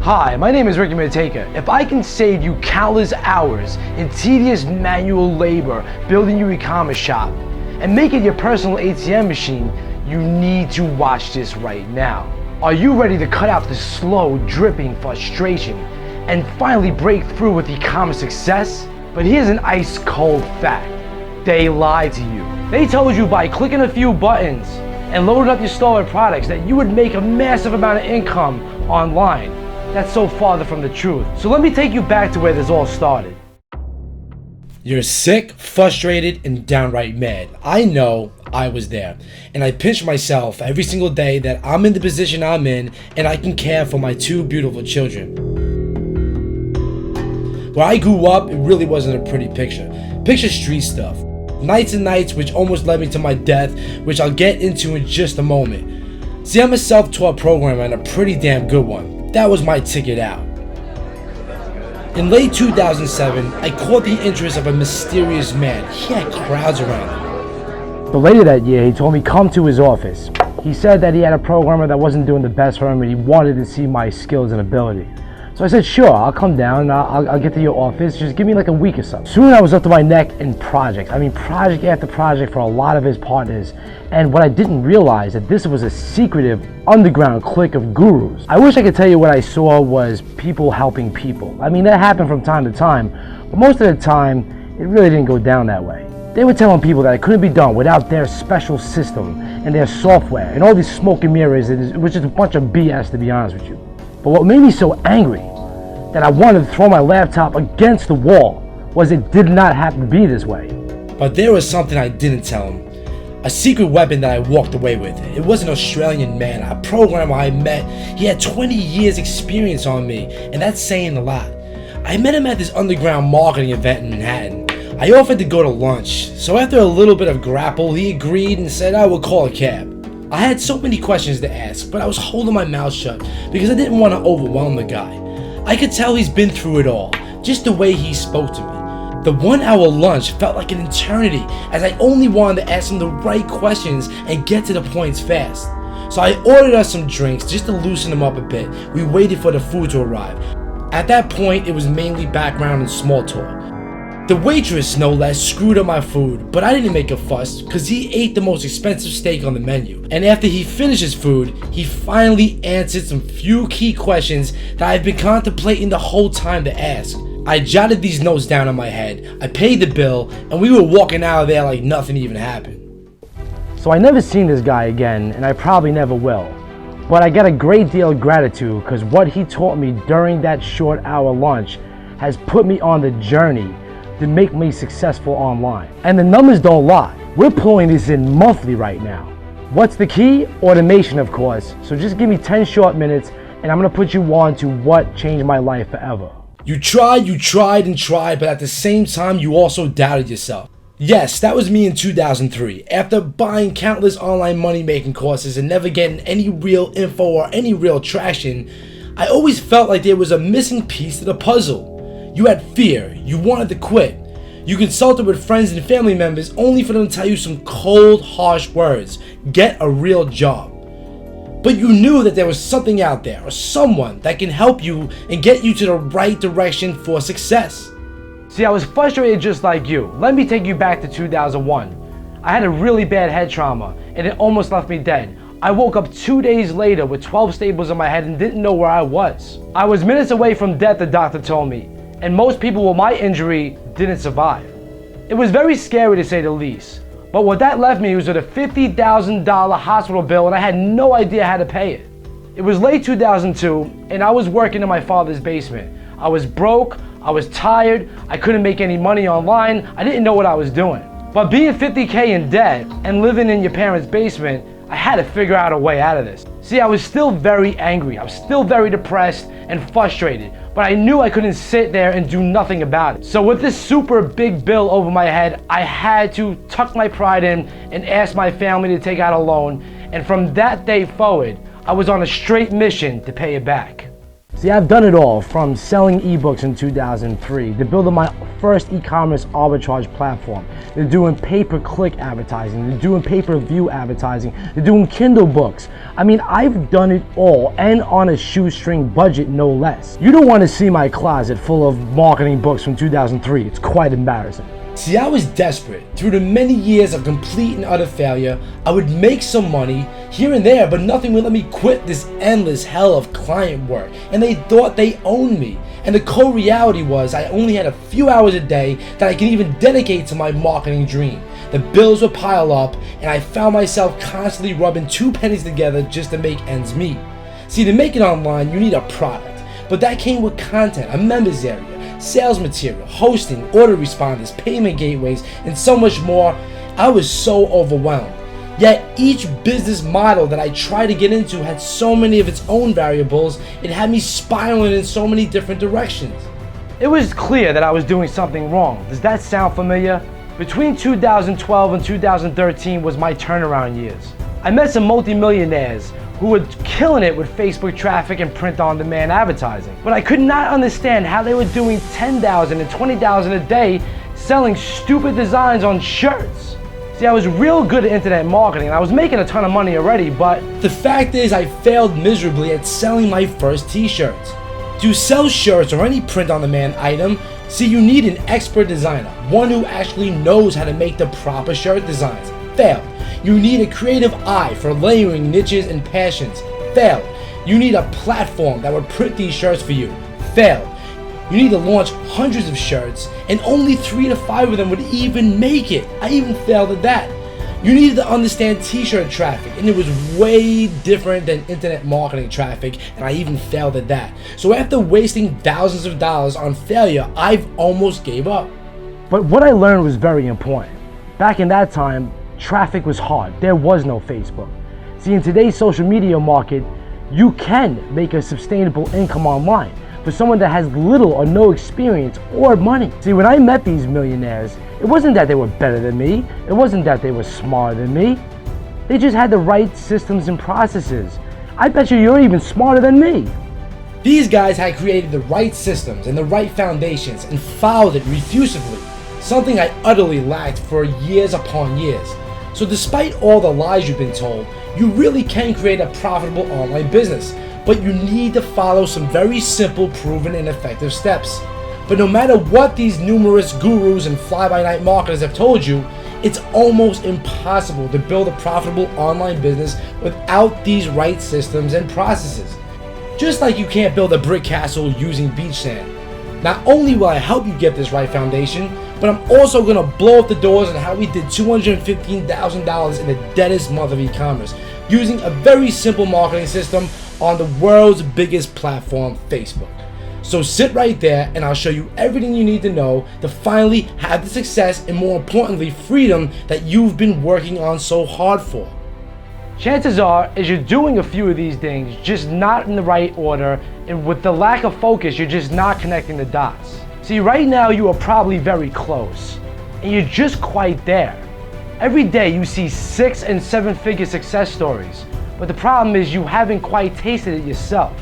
Hi, my name is Ricky Mateka. If I can save you countless hours in tedious manual labor building your e-commerce shop and make it your personal ATM machine, you need to watch this right now. Are you ready to cut out the slow, dripping frustration and finally break through with e-commerce success? But here's an ice-cold fact. They lied to you. They told you by clicking a few buttons and loading up your store with products that you would make a massive amount of income online. That's so farther from the truth. So let me take you back to where this all started. You're sick, frustrated, and downright mad. I know, I was there. And I pinch myself every single day that I'm in the position I'm in and I can care for my two beautiful children. Where I grew up, it really wasn't a pretty picture. Picture street stuff. Nights and nights which almost led me to my death, which I'll get into in just a moment. See, I'm a self-taught programmer and a pretty damn good one. That was my ticket out. In late 2007, I caught the interest of a mysterious man. He had crowds around him. But later that year, he told me come to his office. He said that he had a programmer that wasn't doing the best for him and he wanted to see my skills and ability. So I said, sure, I'll come down and I'll get to your office. Just give me like a week or so. Soon I was up to my neck in projects. Project after project for a lot of his partners. And what I didn't realize that this was a secretive underground clique of gurus. I wish I could tell you what I saw was people helping people. That happened from time to time, but most of the time, it really didn't go down that way. They were telling people that it couldn't be done without their special system and their software and all these smoke and mirrors. It was just a bunch of BS, to be honest with you. But what made me so angry that I wanted to throw my laptop against the wall was it did not have to be this way. But there was something I didn't tell him. A secret weapon that I walked away with. It was an Australian man, a programmer I met. He had 20 years experience on me, and that's saying a lot. I met him at this underground marketing event in Manhattan. I offered to go to lunch, so after a little bit of grapple, he agreed and said I would call a cab. I had so many questions to ask, but I was holding my mouth shut because I didn't want to overwhelm the guy. I could tell he's been through it all, just the way he spoke to me. The 1 hour lunch felt like an eternity as I only wanted to ask him the right questions and get to the points fast. So I ordered us some drinks just to loosen him up a bit. We waited for the food to arrive. At that point, it was mainly background and small talk. The waitress, no less, screwed up my food, but I didn't make a fuss because he ate the most expensive steak on the menu. And after he finished his food, he finally answered some few key questions that I've been contemplating the whole time to ask. I jotted these notes down in my head, I paid the bill, and we were walking out of there like nothing even happened. So I never seen this guy again, and I probably never will. But I got a great deal of gratitude because what he taught me during that short hour lunch has put me on the journey to make me successful online. And the numbers don't lie. We're pulling this in monthly right now. What's the key? Automation, of course. So just give me 10 short minutes and I'm gonna put you on to what changed my life forever. You tried, but at the same time, you also doubted yourself. Yes, that was me in 2003. After buying countless online money-making courses and never getting any real info or any real traction, I always felt like there was a missing piece to the puzzle. You had fear, you wanted to quit. You consulted with friends and family members only for them to tell you some cold, harsh words. Get a real job. But you knew that there was something out there or someone that can help you and get you to the right direction for success. See, I was frustrated just like you. Let me take you back to 2001. I had a really bad head trauma and it almost left me dead. I woke up 2 days later with 12 staples in my head and didn't know where I was. I was minutes away from death, the doctor told me, and most people with my injury didn't survive. It was very scary to say the least. But what that left me was with a $50,000 hospital bill and I had no idea how to pay it. It was late 2002 and I was working in my father's basement. I was broke, I was tired, I couldn't make any money online, I didn't know what I was doing. But being $50K in debt and living in your parents' basement, I had to figure out a way out of this. See, I was still very angry, I was still very depressed and frustrated, but I knew I couldn't sit there and do nothing about it. So with this super big bill over my head, I had to tuck my pride in and ask my family to take out a loan, and from that day forward, I was on a straight mission to pay it back. See, I've done it all, from selling ebooks in 2003 to building my first e-commerce arbitrage platform, to doing pay-per-click advertising, to doing pay-per-view advertising, to doing Kindle books. I mean, I've done it all, and on a shoestring budget, no less. You don't want to see my closet full of marketing books from 2003. It's quite embarrassing. See, I was desperate. Through the many years of complete and utter failure, I would make some money here and there, but nothing would let me quit this endless hell of client work. And they thought they owned me. And the cold reality was I only had a few hours a day that I could even dedicate to my marketing dream. The bills would pile up, and I found myself constantly rubbing two pennies together just to make ends meet. See, to make it online, you need a product, but that came with content, a members area, sales material, hosting, order responders, payment gateways, and so much more. I was so overwhelmed. Yet each business model that I tried to get into had so many of its own variables, it had me spiraling in so many different directions. It was clear that I was doing something wrong. Does that sound familiar? Between 2012 and 2013 was my turnaround years. I met some multimillionaires who were killing it with Facebook traffic and print-on-demand advertising. But I could not understand how they were doing $10,000 and $20,000 a day selling stupid designs on shirts. See, I was real good at internet marketing and I was making a ton of money already, but the fact is I failed miserably at selling my first t-shirts. To sell shirts or any print-on-demand item, see, you need an expert designer, one who actually knows how to make the proper shirt designs. Failed. You need a creative eye for layering niches and passions. Failed. You need a platform that would print these shirts for you. Failed. You need to launch hundreds of shirts and only 3 to 5 of them would even make it. I even failed at that. You needed to understand t-shirt traffic, and it was way different than internet marketing traffic, and I even failed at that. So after wasting thousands of dollars on failure, I've almost gave up. But what I learned was very important. Back in that time, traffic was hard. There was no Facebook. See, in today's social media market, you can make a sustainable income online for someone that has little or no experience or money. See, when I met these millionaires, it wasn't that they were better than me. It wasn't that they were smarter than me. They just had the right systems and processes. I bet you're even smarter than me. These guys had created the right systems and the right foundations and followed it refusively, something I utterly lacked for years upon years. So despite all the lies you've been told, you really can create a profitable online business, but you need to follow some very simple, proven, and effective steps. But no matter what these numerous gurus and fly-by-night marketers have told you, it's almost impossible to build a profitable online business without these right systems and processes. Just like you can't build a brick castle using beach sand. Not only will I help you get this right foundation, but I'm also going to blow up the doors on how we did $215,000 in the deadest month of e-commerce using a very simple marketing system on the world's biggest platform, Facebook. So sit right there and I'll show you everything you need to know to finally have the success and, more importantly, freedom that you've been working on so hard for. Chances are is you're doing a few of these things, just not in the right order, and with the lack of focus, you're just not connecting the dots. See, right now you are probably very close, and you're just quite there. Every day you see 6- and 7-figure success stories, but the problem is you haven't quite tasted it yourself.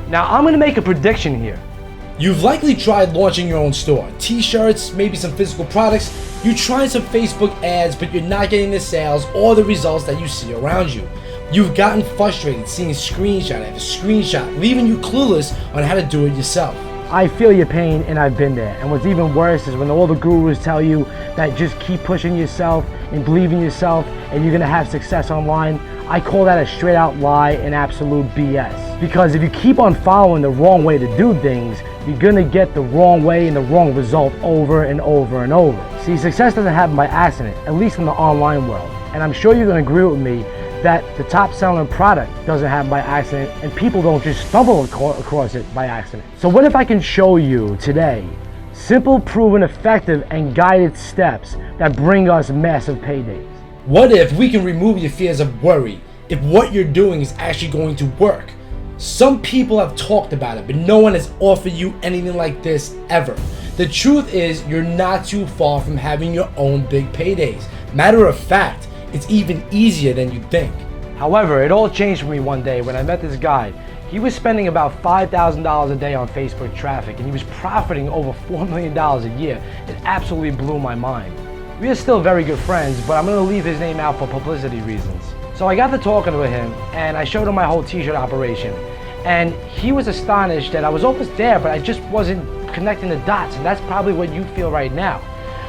Now I'm gonna make a prediction here. You've likely tried launching your own store, t-shirts, maybe some physical products. You tried some Facebook ads, but you're not getting the sales or the results that you see around you. You've gotten frustrated seeing screenshot after screenshot, leaving you clueless on how to do it yourself. I feel your pain and I've been there. And what's even worse is when all the gurus tell you that just keep pushing yourself and believe in yourself and you're gonna have success online. I call that a straight out lie and absolute BS. Because if you keep on following the wrong way to do things, you're gonna get the wrong way and the wrong result over and over and over. See, success doesn't happen by accident, at least in the online world. And I'm sure you're gonna agree with me that the top selling product doesn't happen by accident and people don't just stumble across it by accident. So what if I can show you today simple, proven, effective, and guided steps that bring us massive paydays? What if we can remove your fears of worry if what you're doing is actually going to work? Some people have talked about it, but no one has offered you anything like this ever. The truth is, you're not too far from having your own big paydays. Matter of fact, it's even easier than you think. However, it all changed for me one day when I met this guy. He was spending about $5,000 a day on Facebook traffic, and he was profiting over $4 million a year. It absolutely blew my mind. We are still very good friends, but I'm going to leave his name out for publicity reasons. So I got to talking with him, and I showed him my whole t-shirt operation. And he was astonished that I was almost there, but I just wasn't connecting the dots, and that's probably what you feel right now.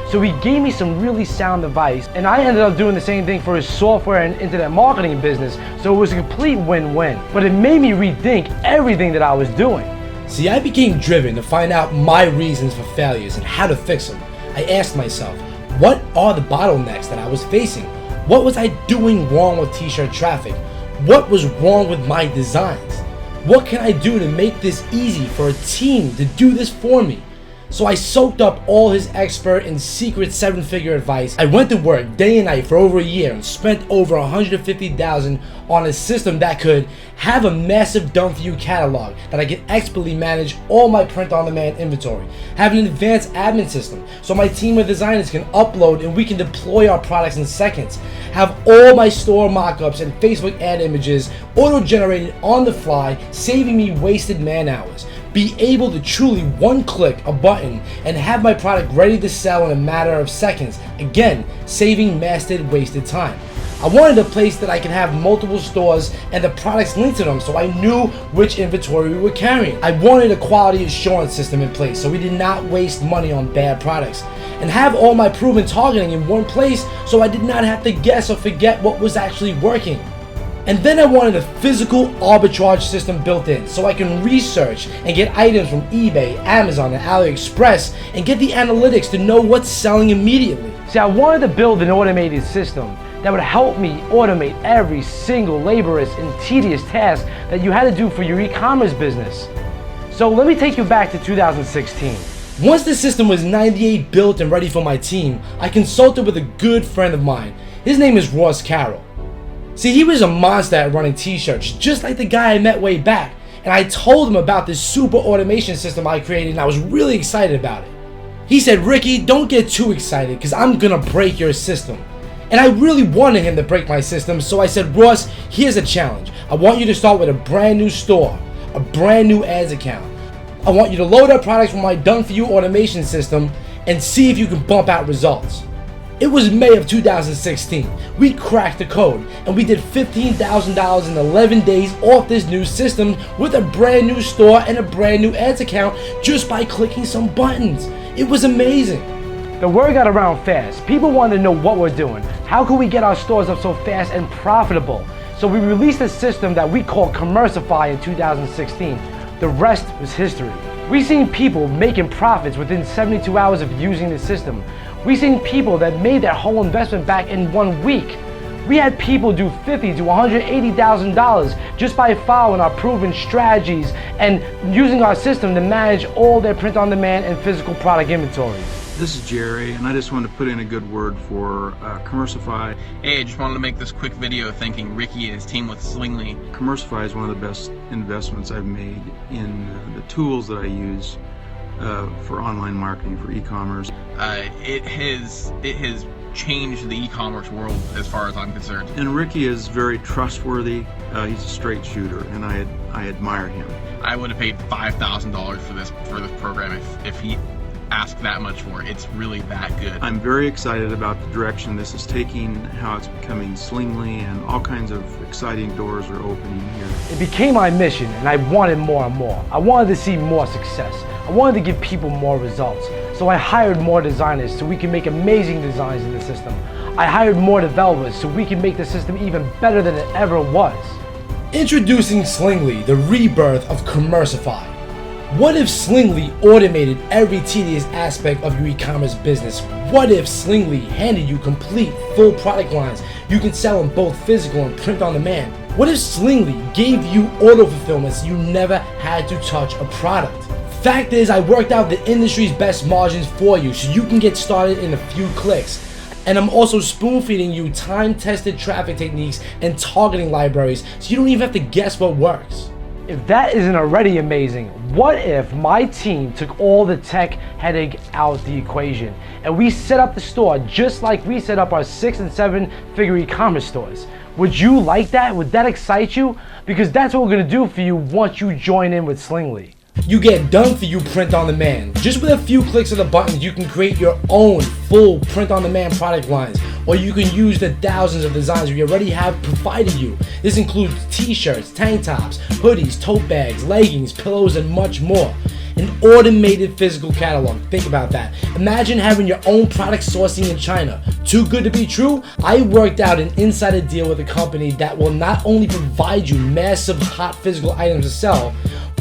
So he gave me some really sound advice, and I ended up doing the same thing for his software and internet marketing business, so it was a complete win-win. But it made me rethink everything that I was doing. See, I became driven to find out my reasons for failures and how to fix them. I asked myself, what are the bottlenecks that I was facing? What was I doing wrong with t-shirt traffic? What was wrong with my designs? What can I do to make this easy for a team to do this for me? So I soaked up all his expert and secret 7-figure advice. I went to work day and night for over a year and spent over $150,000 on a system that could have a massive done-for-you catalog that I could expertly manage all my print-on-demand inventory, have an advanced admin system so my team of designers can upload and we can deploy our products in seconds, have all my store mockups and Facebook ad images auto-generated on the fly, saving me wasted man hours, be able to truly one-click a button and have my product ready to sell in a matter of seconds, again, saving wasted time. I wanted a place that I could have multiple stores and the products linked to them so I knew which inventory we were carrying. I wanted a quality assurance system in place so we did not waste money on bad products, and have all my proven targeting in one place so I did not have to guess or forget what was actually working. And then I wanted a physical arbitrage system built in so I can research and get items from eBay, Amazon, and AliExpress and get the analytics to know what's selling immediately. See, I wanted to build an automated system that would help me automate every single laborious and tedious task that you had to do for your e-commerce business. So let me take you back to 2016. Once the system was 98 built and ready for my team, I consulted with a good friend of mine. His name is Ross Carroll. See, he was a monster at running t-shirts, just like the guy I met way back, and I told him about this super automation system I created and I was really excited about it. He said, "Ricky, don't get too excited because I'm gonna break your system." And I really wanted him to break my system, so I said, "Ross, here's a challenge. I want you to start with a brand new store, a brand new ads account. I want you to load up products from my done-for-you automation system and see if you can bump out results." It was May of 2016. We cracked the code and we did $15,000 in 11 days off this new system with a brand new store and a brand new ads account just by clicking some buttons. It was amazing. The word got around fast. People wanted to know what we're doing. How could we get our stores up so fast and profitable? So we released a system that we call Commercify in 2016. The rest was history. We've seen people making profits within 72 hours of using the system. We've seen people that made their whole investment back in 1 week. We had people do $50,000 to $180,000 just by following our proven strategies and using our system to manage all their print-on-demand and physical product inventory. This is Jerry, and I just wanted to put in a good word for Commercify. Hey, I just wanted to make this quick video thanking Ricky and his team with Slingly. Commercify is one of the best investments I've made in the tools that I use for online marketing, for e-commerce. It has changed the e-commerce world as far as I'm concerned. And Ricky is very trustworthy. He's a straight shooter, and I admire him. I would have paid $5,000 for this program if he asked that much for it. It's really that good. I'm very excited about the direction this is taking, how it's becoming Slingly, and all kinds of exciting doors are opening here. It became my mission, and I wanted more and more. I wanted to see more success. I wanted to give people more results. So I hired more designers so we can make amazing designs in the system. I hired more developers so we can make the system even better than it ever was. Introducing Slingly, the rebirth of Commercify. What if Slingly automated every tedious aspect of your e-commerce business? What if Slingly handed you complete, full product lines you can sell in both physical and print on demand? What if Slingly gave you auto-fulfillment so you never had to touch a product? Fact is, I worked out the industry's best margins for you so you can get started in a few clicks. And I'm also spoon-feeding you time-tested traffic techniques and targeting libraries so you don't even have to guess what works. If that isn't already amazing, what if my team took all the tech headache out the equation and we set up the store just like we set up our 6- and 7-figure e-commerce stores? Would you like that? Would that excite you? Because that's what we're gonna do for you once you join in with Slingly. You get done for you print on demand. Just with a few clicks of the buttons, you can create your own full print on demand product lines, or you can use the thousands of designs we already have provided you. This includes t-shirts, tank tops, hoodies, tote bags, leggings, pillows, and much more. An automated physical catalog. Think about that. Imagine having your own product sourcing in China. Too good to be true? I worked out an insider deal with a company that will not only provide you massive hot physical items to sell,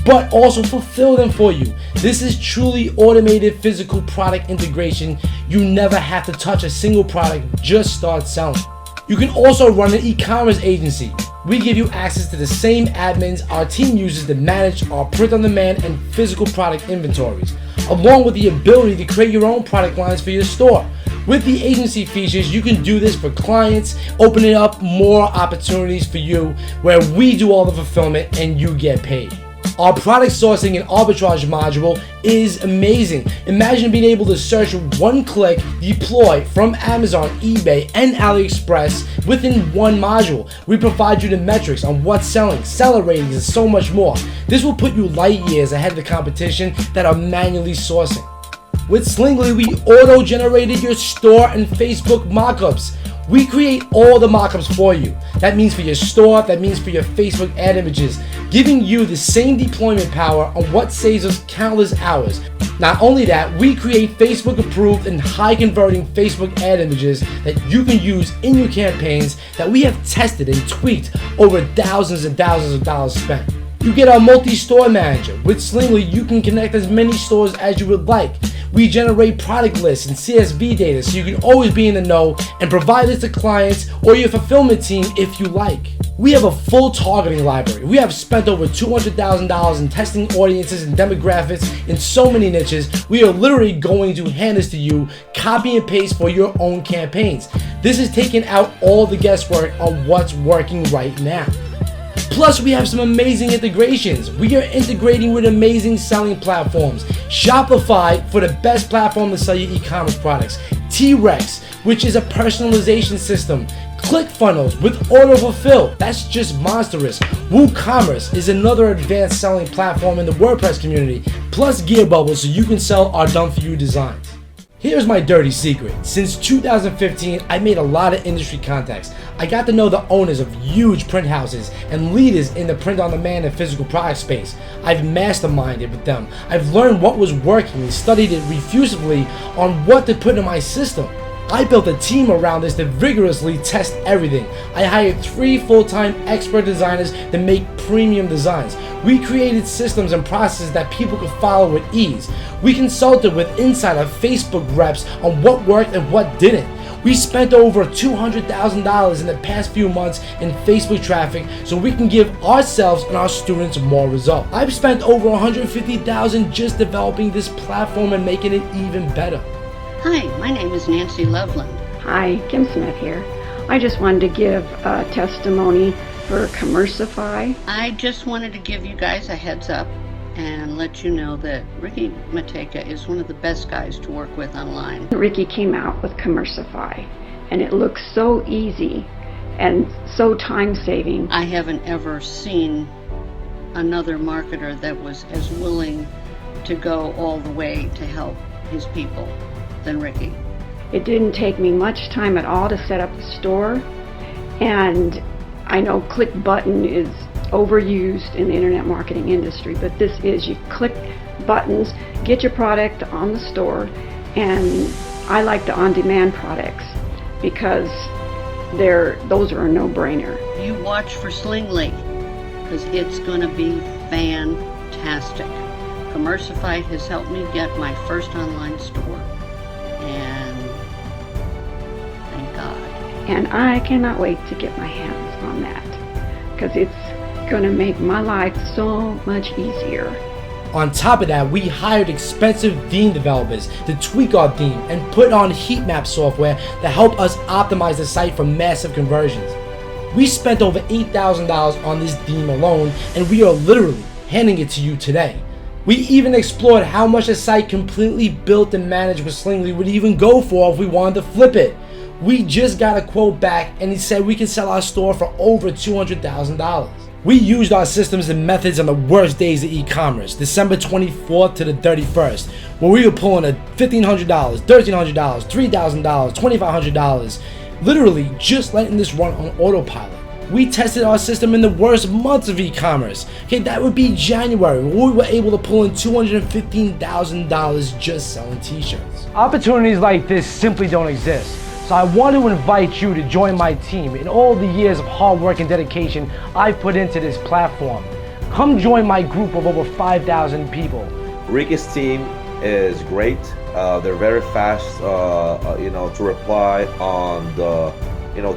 but also fulfill them for you. This is truly automated physical product integration. You never have to touch a single product, just start selling. You can also run an e-commerce agency. We give you access to the same admins our team uses to manage our print-on-demand and physical product inventories, along with the ability to create your own product lines for your store. With the agency features, you can do this for clients, opening up more opportunities for you where we do all the fulfillment and you get paid. Our product sourcing and arbitrage module is amazing. Imagine being able to search one click, deploy from Amazon, eBay, and AliExpress within one module. We provide you the metrics on what's selling, seller ratings, and so much more. This will put you light years ahead of the competition that are manually sourcing. With Slingly, we auto-generated your store and Facebook mockups. We create all the mockups for you. That means for your store, that means for your Facebook ad images, giving you the same deployment power on what saves us countless hours. Not only that, we create Facebook approved and high converting Facebook ad images that you can use in your campaigns that we have tested and tweaked over thousands and thousands of dollars spent. You get our multi-store manager. With Slingly, you can connect as many stores as you would like. We generate product lists and CSV data so you can always be in the know and provide this to clients or your fulfillment team if you like. We have a full targeting library. We have spent over $200,000 in testing audiences and demographics in so many niches. We are literally going to hand this to you, copy and paste for your own campaigns. This is taking out all the guesswork on what's working right now. Plus, we have some amazing integrations. We are integrating with amazing selling platforms. Shopify for the best platform to sell your e-commerce products. T-Rex, which is a personalization system. ClickFunnels with autofulfill. That's just monstrous. Woo Commerce is another advanced selling platform in the WordPress community. Plus Gear Bubble so you can sell our done-for-you designs. Here's my dirty secret. Since 2015, I made a lot of industry contacts. I got to know the owners of huge print houses and leaders in the print-on-demand and physical product space. I've masterminded with them. I've learned what was working and studied it refusively on what to put in my system. I built a team around this to vigorously test everything. I hired 3 full-time expert designers to make premium designs. We created systems and processes that people could follow with ease. We consulted with insider Facebook reps on what worked and what didn't. We spent over $200,000 in the past few months in Facebook traffic so we can give ourselves and our students more results. I've spent over $150,000 just developing this platform and making it even better. Hi, my name is Nancy Loveland. Hi, Kim Smith here. I just wanted to give a testimony for Commercify. I just wanted to give you guys a heads up and let you know that Ricky Mateka is one of the best guys to work with online. Ricky came out with Commercify, and it looks so easy and so time-saving. I haven't ever seen another marketer that was as willing to go all the way to help his people than Ricky. It didn't take me much time at all to set up the store, and I know click button is overused in the internet marketing industry, but this is, you click buttons, get your product on the store, and I like the on-demand products because those are a no-brainer. You watch for Slingly because it's going to be fantastic. Commercify has helped me get my first online store, and thank God. And I cannot wait to get my hands on that because it's going to make my life so much easier. On top of that, we hired expensive theme developers to tweak our theme and put on heat map software to help us optimize the site for massive conversions. We spent over $8,000 on this theme alone, and we are literally handing it to you today. We even explored how much a site completely built and managed with Slingly would even go for if we wanted to flip it. We just got a quote back and he said we can sell our store for over $200,000. We used our systems and methods on the worst days of e-commerce, December 24th to the 31st, where we were pulling a $1,500, $1,300, $3,000, $2,500, literally just letting this run on autopilot. We tested our system in the worst months of e-commerce. Okay, that would be January, where we were able to pull in $215,000 just selling t-shirts. Opportunities like this simply don't exist. So I want to invite you to join my team in all the years of hard work and dedication I've put into this platform. Come join my group of over 5,000 people. Ricky's team is great. They're very fast, to reply on the,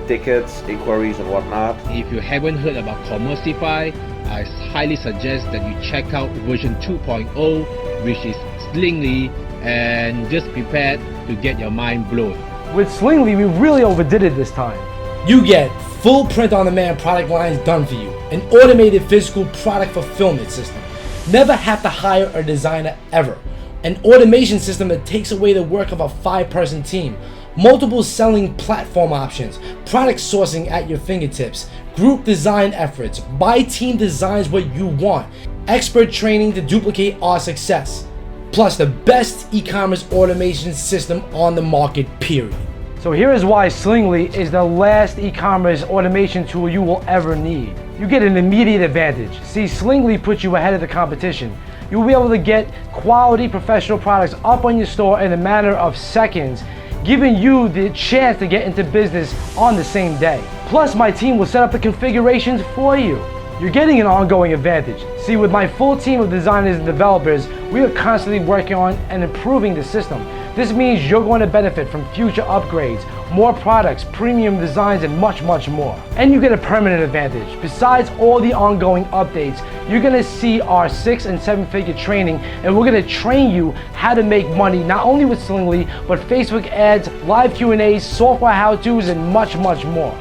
tickets, inquiries, and whatnot. If you haven't heard about Commerceify, I highly suggest that you check out version 2.0, which is Slingly, and just prepare to get your mind blown. With Slingly, we really overdid it this time. You get full print-on-demand product lines done for you, an automated physical product fulfillment system, never have to hire a designer ever, an automation system that takes away the work of a 5-person team, multiple selling platform options, product sourcing at your fingertips, group design efforts, by team designs what you want, expert training to duplicate our success, plus the best e-commerce automation system on the market, period. So here is why Slingly is the last e-commerce automation tool you will ever need. You get an immediate advantage. See, Slingly puts you ahead of the competition. You'll be able to get quality professional products up on your store in a matter of seconds, giving you the chance to get into business on the same day. Plus, my team will set up the configurations for you. You're getting an ongoing advantage. See, with my full team of designers and developers, we are constantly working on and improving the system. This means you're going to benefit from future upgrades, more products, premium designs, and much, much more. And you get a permanent advantage. Besides all the ongoing updates, you're gonna see our 6- and 7-figure training, and we're gonna train you how to make money, not only with Slingly, but Facebook ads, live Q&As, software how-tos, and much, much more.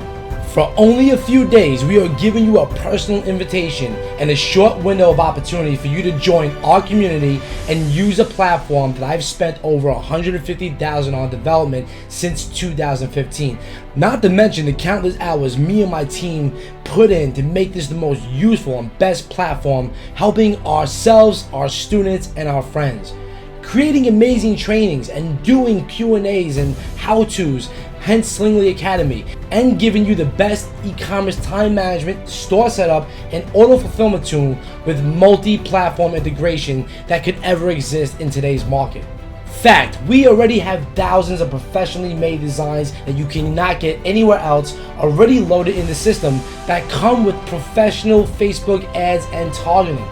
For only a few days, we are giving you a personal invitation and a short window of opportunity for you to join our community and use a platform that I've spent over $150,000 on development since 2015. Not to mention the countless hours me and my team put in to make this the most useful and best platform, helping ourselves, our students, and our friends. Creating amazing trainings and doing Q&As and how-tos, hence Slingly Academy, and giving you the best e-commerce time management, store setup, and auto fulfillment tool with multi-platform integration that could ever exist in today's market. Fact, we already have thousands of professionally made designs that you cannot get anywhere else already loaded in the system that come with professional Facebook ads and targeting.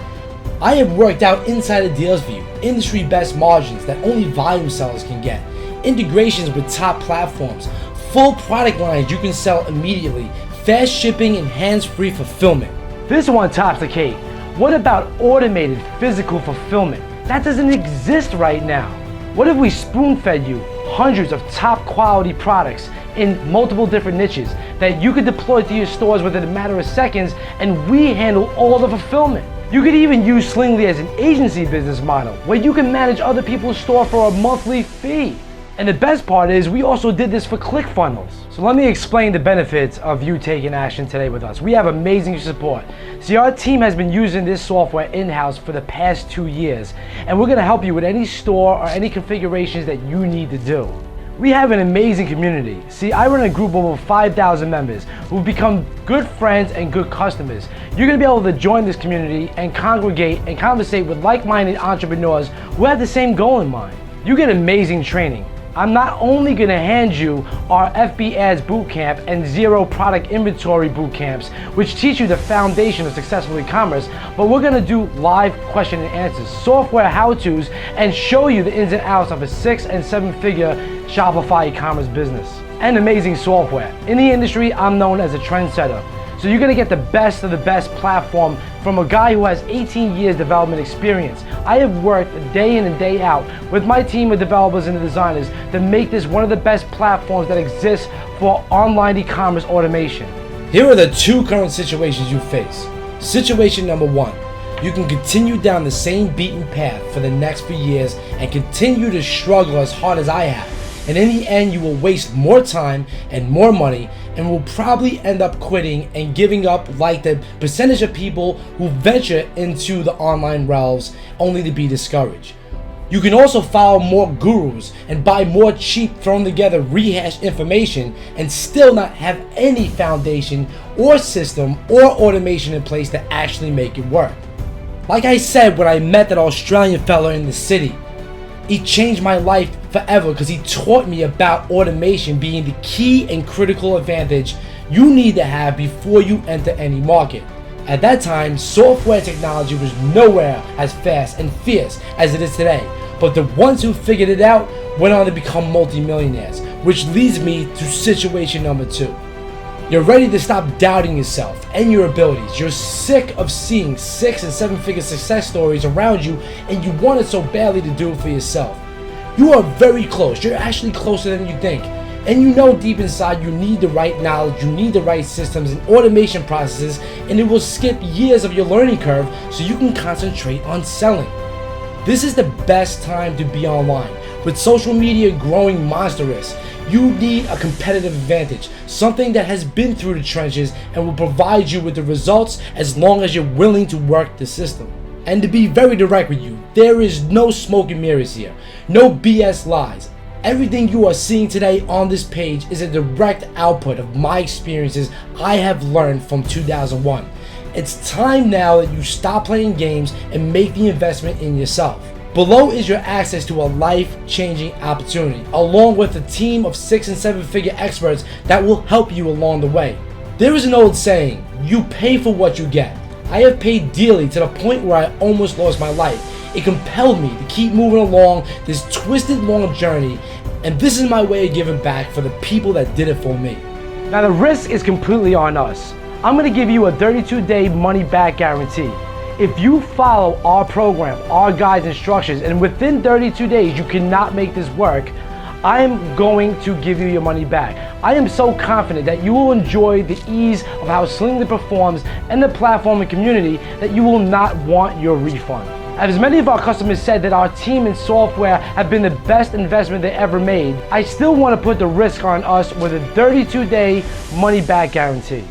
I have worked out insider deals for you, industry best margins that only volume sellers can get, integrations with top platforms, full product lines you can sell immediately, fast shipping and hands-free fulfillment. This one tops the cake. What about automated physical fulfillment? That doesn't exist right now. What if we spoon-fed you hundreds of top quality products in multiple different niches that you could deploy to your stores within a matter of seconds, and we handle all the fulfillment? You could even use Slingly as an agency business model where you can manage other people's store for a monthly fee. And the best part is we also did this for ClickFunnels. So let me explain the benefits of you taking action today with us. We have amazing support. See, our team has been using this software in-house for the past 2 years, and we're gonna help you with any store or any configurations that you need to do. We have an amazing community. See, I run a group of over 5,000 members who've become good friends and good customers. You're gonna be able to join this community and congregate and conversate with like-minded entrepreneurs who have the same goal in mind. You get amazing training. I'm not only gonna hand you our FB Ads Bootcamp and Zero Product Inventory Bootcamps, which teach you the foundation of successful e-commerce, but we're gonna do live question and answers, software how-tos, and show you the ins and outs of a 6- and 7-figure Shopify e-commerce business. And amazing software. In the industry, I'm known as a trendsetter. So you're gonna get the best of the best platform from a guy who has 18 years development experience. I have worked day in and day out with my team of developers and designers to make this one of the best platforms that exists for online e-commerce automation. Here are the 2 current situations you face. Situation number 1, you can continue down the same beaten path for the next few years and continue to struggle as hard as I have. and in the end you will waste more time and more money and will probably end up quitting and giving up like the percentage of people who venture into the online realms only to be discouraged. You can also follow more gurus and buy more cheap thrown together rehashed information and still not have any foundation or system or automation in place to actually make it work. Like I said when I met that Australian fella in the city, he changed my life forever because he taught me about automation being the key and critical advantage you need to have before you enter any market. At that time, software technology was nowhere as fast and fierce as it is today, but the ones who figured it out went on to become multimillionaires, which leads me to situation number 2. You're ready to stop doubting yourself and your abilities. You're sick of seeing 6 and 7-figure success stories around you and you want it so badly to do it for yourself. You are very close. You're actually closer than you think. And you know deep inside you need the right knowledge, you need the right systems and automation processes, and it will skip years of your learning curve so you can concentrate on selling. This is the best time to be online. With social media growing monstrous, you need a competitive advantage, something that has been through the trenches and will provide you with the results as long as you're willing to work the system. And to be very direct with you, there is no smoke and mirrors here, no BS lies. Everything you are seeing today on this page is a direct output of my experiences I have learned from 2001. It's time now that you stop playing games and make the investment in yourself. Below is your access to a life-changing opportunity, along with a team of 6 and 7-figure experts that will help you along the way. There is an old saying, you pay for what you get. I have paid dearly to the point where I almost lost my life. It compelled me to keep moving along this twisted long journey, and this is my way of giving back for the people that did it for me. Now the risk is completely on us. I'm going to give you a 32-day money-back guarantee. If you follow our program, our guide's instructions, and within 32 days you cannot make this work, I am going to give you your money back. I am so confident that you will enjoy the ease of how Slingly performs and the platform and community that you will not want your refund. As many of our customers said that our team and software have been the best investment they ever made, I still want to put the risk on us with a 32-day money-back guarantee.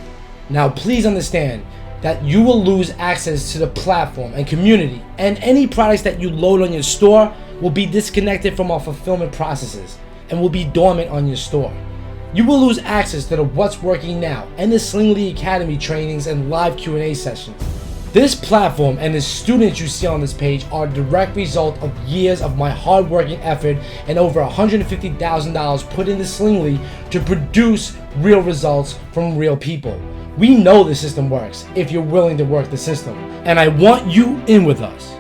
Now please understand that you will lose access to the platform and community, and any products that you load on your store will be disconnected from our fulfillment processes and will be dormant on your store. You will lose access to the What's Working Now and the Slingly Academy trainings and live Q&A sessions. This platform and the students you see on this page are a direct result of years of my hard-working effort and over $150,000 put into Slingly to produce real results from real people. We know the system works if you're willing to work the system, and I want you in with us.